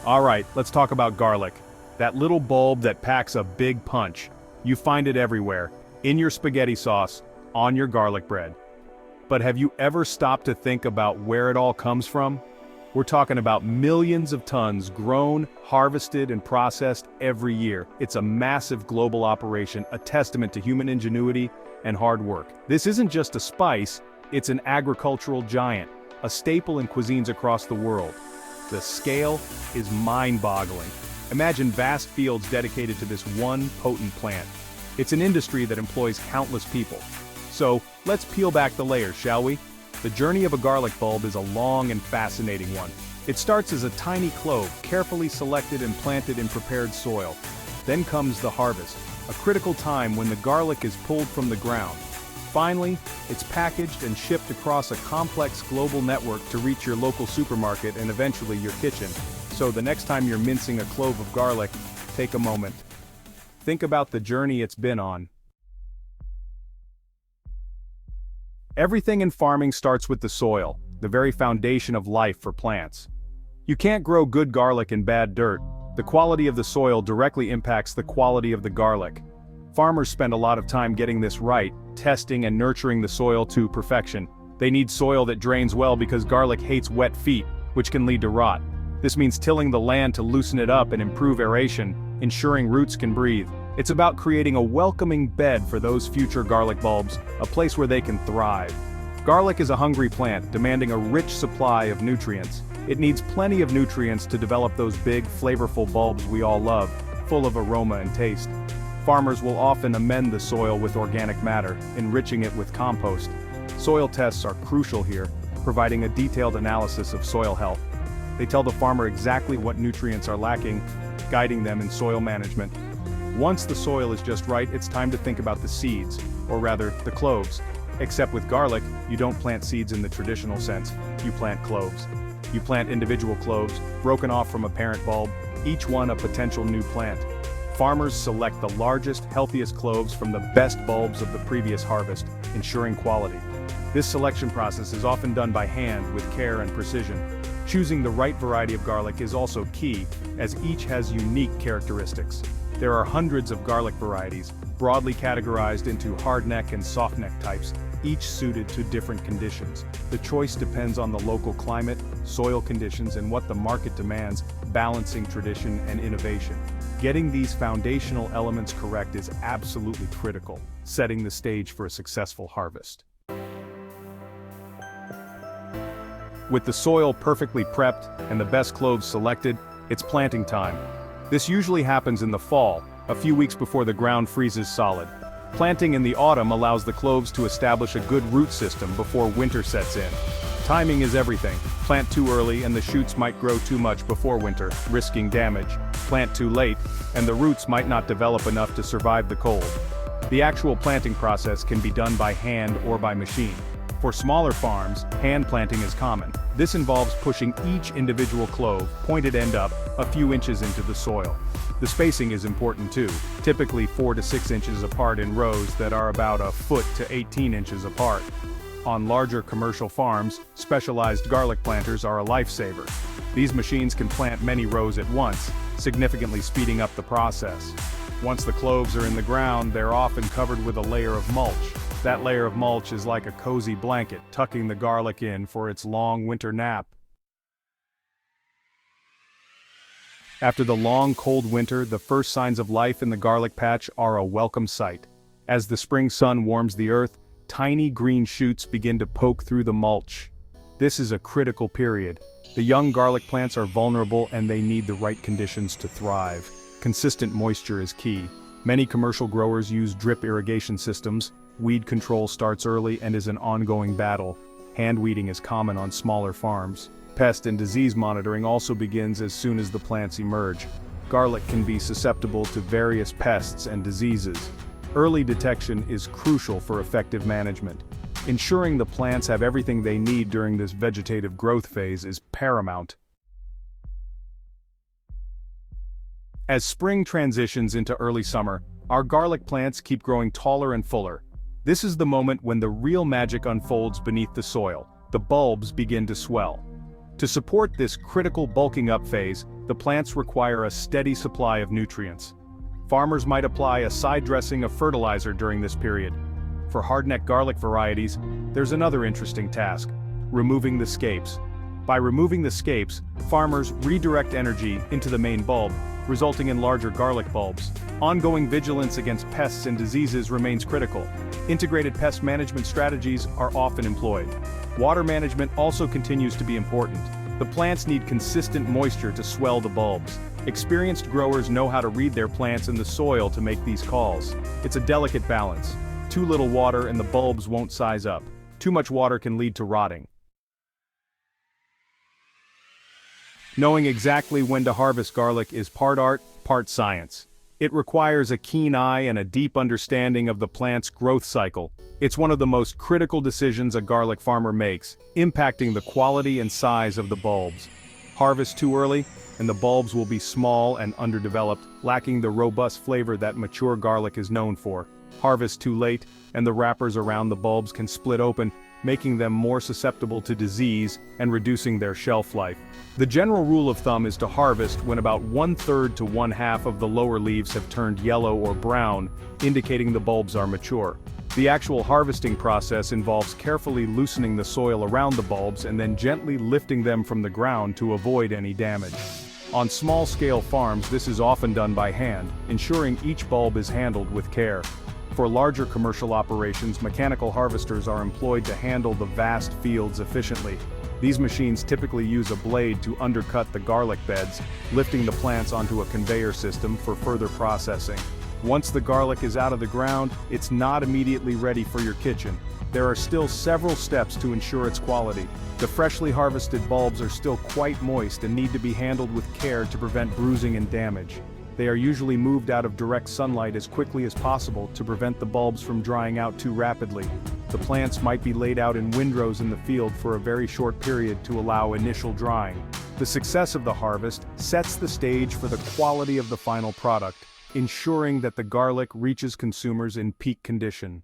Alright, let's talk about garlic. That little bulb that packs a big punch. You find it everywhere, in your spaghetti sauce, on your garlic bread. But have you ever stopped to think about where it all comes from? We're talking about millions of tons grown, harvested, and processed every year. It's a massive global operation, a testament to human ingenuity and hard work. This isn't just a spice, it's an agricultural giant, a staple in cuisines across the world. The scale is mind-boggling. Imagine vast fields dedicated to this one potent plant. It's an industry that employs countless people. So, let's peel back the layers, shall we? The journey of a garlic bulb is a long and fascinating one. It starts as a tiny clove, carefully selected and planted in prepared soil. Then comes the harvest, a critical time when the garlic is pulled from the ground. Finally, it's packaged and shipped across a complex global network to reach your local supermarket and eventually your kitchen. So the next time you're mincing a clove of garlic, take a moment. Think about the journey it's been on. Everything in farming starts with the soil, the very foundation of life for plants. You can't grow good garlic in bad dirt. The quality of the soil directly impacts the quality of the garlic. Farmers spend a lot of time getting this right, testing and nurturing the soil to perfection. They need soil that drains well because garlic hates wet feet, which can lead to rot. This means tilling the land to loosen it up and improve aeration, ensuring roots can breathe. It's about creating a welcoming bed for those future garlic bulbs, a place where they can thrive. Garlic is a hungry plant, demanding a rich supply of nutrients. It needs plenty of nutrients to develop those big, flavorful bulbs we all love, full of aroma and taste. Farmers will often amend the soil with organic matter, enriching it with compost. Soil tests are crucial here, providing a detailed analysis of soil health. They tell the farmer exactly what nutrients are lacking, guiding them in soil management. Once the soil is just right, it's time to think about the seeds, or rather, the cloves. Except with garlic, you don't plant seeds in the traditional sense, you plant cloves. You plant individual cloves, broken off from a parent bulb, each one a potential new plant. Farmers select the largest, healthiest cloves from the best bulbs of the previous harvest, ensuring quality. This selection process is often done by hand with care and precision. Choosing the right variety of garlic is also key, as each has unique characteristics. There are hundreds of garlic varieties, broadly categorized into hardneck and softneck types, each suited to different conditions. The choice depends on the local climate, soil conditions, and what the market demands, balancing tradition and innovation. Getting these foundational elements correct is absolutely critical, setting the stage for a successful harvest. With the soil perfectly prepped and the best cloves selected, it's planting time. This usually happens in the fall, a few weeks before the ground freezes solid. Planting in the autumn allows the cloves to establish a good root system before winter sets in. Timing is everything. Plant too early and the shoots might grow too much before winter, risking damage. Plant too late, and the roots might not develop enough to survive the cold. The actual planting process can be done by hand or by machine. For smaller farms, hand planting is common. This involves pushing each individual clove, pointed end up, a few inches into the soil. The spacing is important too, typically 4 to 6 inches apart in rows that are about a foot to 18 inches apart. On larger commercial farms, specialized garlic planters are a lifesaver. These machines can plant many rows at once, significantly speeding up the process. Once the cloves are in the ground, they're often covered with a layer of mulch. That layer of mulch is like a cozy blanket, tucking the garlic in for its long winter nap. After the long cold winter, the first signs of life in the garlic patch are a welcome sight. As the spring sun warms the earth, tiny green shoots begin to poke through the mulch. This is a critical period. The young garlic plants are vulnerable and they need the right conditions to thrive. Consistent moisture is key. Many commercial growers use drip irrigation systems. Weed control starts early and is an ongoing battle. Hand weeding is common on smaller farms. Pest and disease monitoring also begins as soon as the plants emerge. Garlic can be susceptible to various pests and diseases. Early detection is crucial for effective management. Ensuring the plants have everything they need during this vegetative growth phase is paramount. As spring transitions into early summer, our garlic plants keep growing taller and fuller. This is the moment when the real magic unfolds beneath the soil. The bulbs begin to swell. To support this critical bulking up phase, the plants require a steady supply of nutrients. Farmers might apply a side dressing of fertilizer during this period. For hardneck garlic varieties, there's another interesting task: removing the scapes. By removing the scapes, farmers redirect energy into the main bulb, resulting in larger garlic bulbs. Ongoing vigilance against pests and diseases remains critical. Integrated pest management strategies are often employed. Water management also continues to be important. The plants need consistent moisture to swell the bulbs. Experienced growers know how to read their plants and the soil to make these calls. It's a delicate balance. Too little water and the bulbs won't size up. Too much water can lead to rotting. Knowing exactly when to harvest garlic is part art, part science. It requires a keen eye and a deep understanding of the plant's growth cycle. It's one of the most critical decisions a garlic farmer makes, impacting the quality and size of the bulbs. Harvest too early, and the bulbs will be small and underdeveloped, lacking the robust flavor that mature garlic is known for. Harvest too late, and the wrappers around the bulbs can split open, making them more susceptible to disease and reducing their shelf life. The general rule of thumb is to harvest when about 1/3 to 1/2 of the lower leaves have turned yellow or brown, indicating the bulbs are mature. The actual harvesting process involves carefully loosening the soil around the bulbs and then gently lifting them from the ground to avoid any damage. On small-scale farms, this is often done by hand, ensuring each bulb is handled with care. For larger commercial operations, mechanical harvesters are employed to handle the vast fields efficiently. These machines typically use a blade to undercut the garlic beds, lifting the plants onto a conveyor system for further processing. Once the garlic is out of the ground, it's not immediately ready for your kitchen. There are still several steps to ensure its quality. The freshly harvested bulbs are still quite moist and need to be handled with care to prevent bruising and damage. They are usually moved out of direct sunlight as quickly as possible to prevent the bulbs from drying out too rapidly. The plants might be laid out in windrows in the field for a very short period to allow initial drying. The success of the harvest sets the stage for the quality of the final product, ensuring that the garlic reaches consumers in peak condition.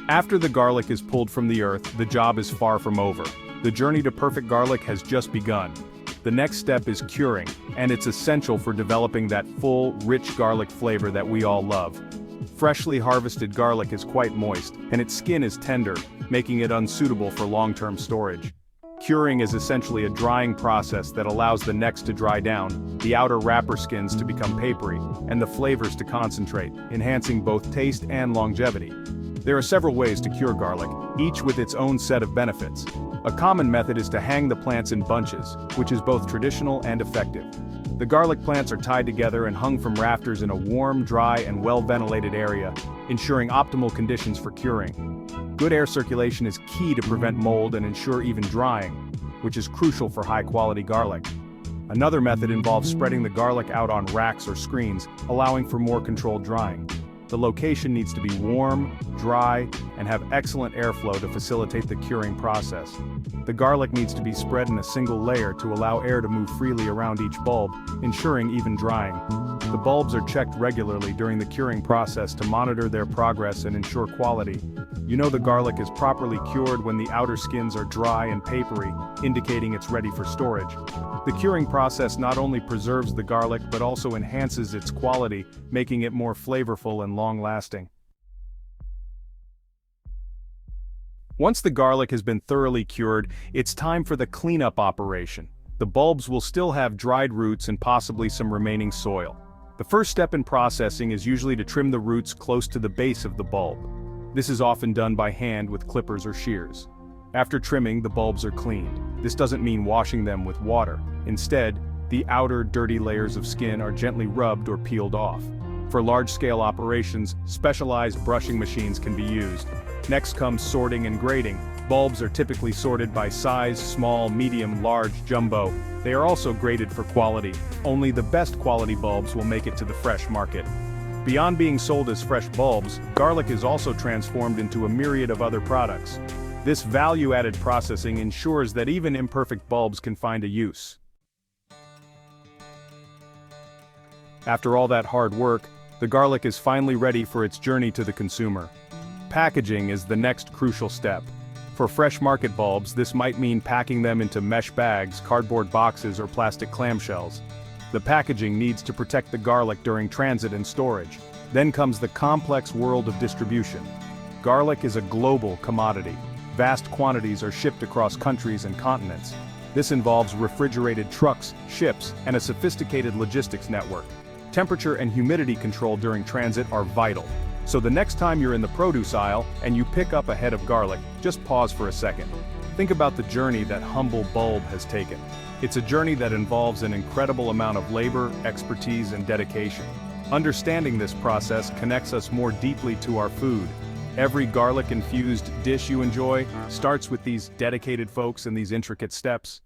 After the garlic is pulled from the earth, the job is far from over. The journey to perfect garlic has just begun. The next step is curing, and it's essential for developing that full, rich garlic flavor that we all love. Freshly harvested garlic is quite moist, and its skin is tender, making it unsuitable for long-term storage. Curing is essentially a drying process that allows the necks to dry down, the outer wrapper skins to become papery, and the flavors to concentrate, enhancing both taste and longevity. There are several ways to cure garlic, each with its own set of benefits. A common method is to hang the plants in bunches, which is both traditional and effective. The garlic plants are tied together and hung from rafters in a warm, dry, and well-ventilated area, ensuring optimal conditions for curing. Good air circulation is key to prevent mold and ensure even drying, which is crucial for high-quality garlic. Another method involves spreading the garlic out on racks or screens, allowing for more controlled drying. The location needs to be warm, dry, and have excellent airflow to facilitate the curing process. The garlic needs to be spread in a single layer to allow air to move freely around each bulb, ensuring even drying. The bulbs are checked regularly during the curing process to monitor their progress and ensure quality. You know the garlic is properly cured when the outer skins are dry and papery, indicating it's ready for storage. The curing process not only preserves the garlic but also enhances its quality, making it more flavorful and long-lasting. Once the garlic has been thoroughly cured, it's time for the cleanup operation. The bulbs will still have dried roots and possibly some remaining soil. The first step in processing is usually to trim the roots close to the base of the bulb. This is often done by hand with clippers or shears. After trimming, the bulbs are cleaned. This doesn't mean washing them with water. Instead, the outer dirty layers of skin are gently rubbed or peeled off. For large-scale operations, specialized brushing machines can be used. Next comes sorting and grading. Bulbs are typically sorted by size: small, medium, large, jumbo. They are also graded for quality. Only the best quality bulbs will make it to the fresh market. Beyond being sold as fresh bulbs, garlic is also transformed into a myriad of other products. This value-added processing ensures that even imperfect bulbs can find a use. After all that hard work, the garlic is finally ready for its journey to the consumer. Packaging is the next crucial step. For fresh market bulbs, this might mean packing them into mesh bags, cardboard boxes, or plastic clamshells. The packaging needs to protect the garlic during transit and storage. Then comes the complex world of distribution. Garlic is a global commodity. Vast quantities are shipped across countries and continents. This involves refrigerated trucks, ships, and a sophisticated logistics network. Temperature and humidity control during transit are vital. So the next time you're in the produce aisle and you pick up a head of garlic, just pause for a second. Think about the journey that humble bulb has taken. It's a journey that involves an incredible amount of labor, expertise, and dedication. Understanding this process connects us more deeply to our food. Every garlic-infused dish you enjoy starts with these dedicated folks and these intricate steps.